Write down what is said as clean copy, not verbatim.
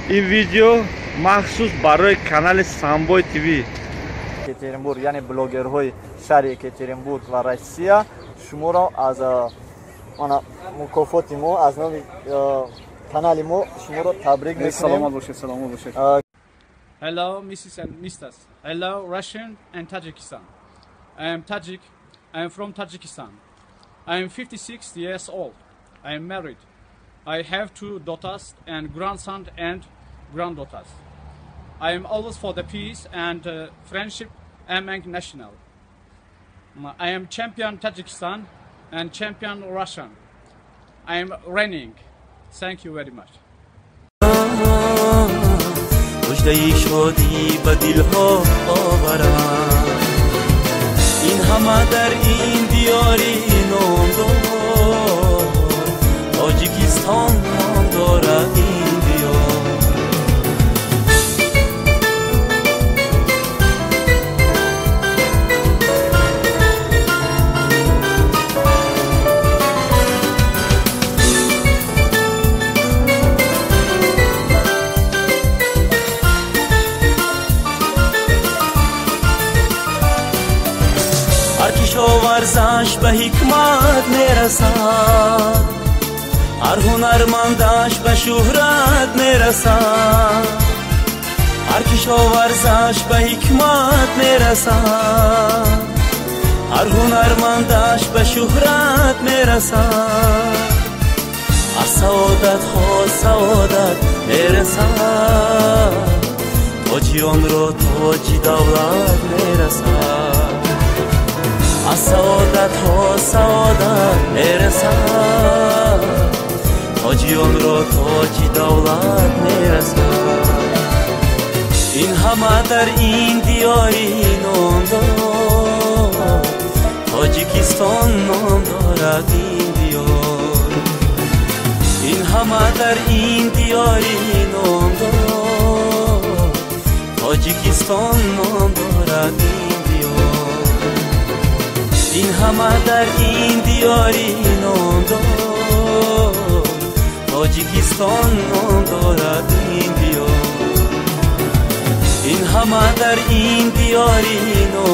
این ویدیو مخصوص برای کانال سامبوی تیوی. یکاترینبورگ یعنی بلاگرهای شهر یکاترینبورگ و روسیه شما را از مکافات ما از نام کانال ما شما را تبریک میکنیم. سلامت باشید، سلامت باشید. Hello, Mrs. and Misters. Hello, Russian and Tajikistan. I am Tajik. I am from Tajikistan. I am 56 years old. I am married. I have 2 daughters and grandson and granddaughters. I am always for the peace and friendship among national. I am champion Tajikistan and champion Russian. I am reigning. Thank you very much. مژده‌ای شادی به دلها آورم، این همه در این دیاری نامدار، تاجیکستان نام دارد این دیار. ورزش به حکمت میرسد، هر هنرمندش به شهرت میرسد. هر کشاورزش به حکمت میرسد، هر هنرمندش به شهرت میرسد. هر سعادت ها سعادت میرسد، تاجیان را تاج دولت میرسد. از سعادت ها سعادت میرسد، تاجیان را تاج دولت میرسد. این همه در این دیاری نام دارد، تاجیکستان نام دارد این دیار. این همه در این دیاری نام دارد، تاجیکستان نام دارد این دیار. این همه در این دیاری نام دارد، تاجیکستان نام دارد این دیار. این همه در این دیاری نام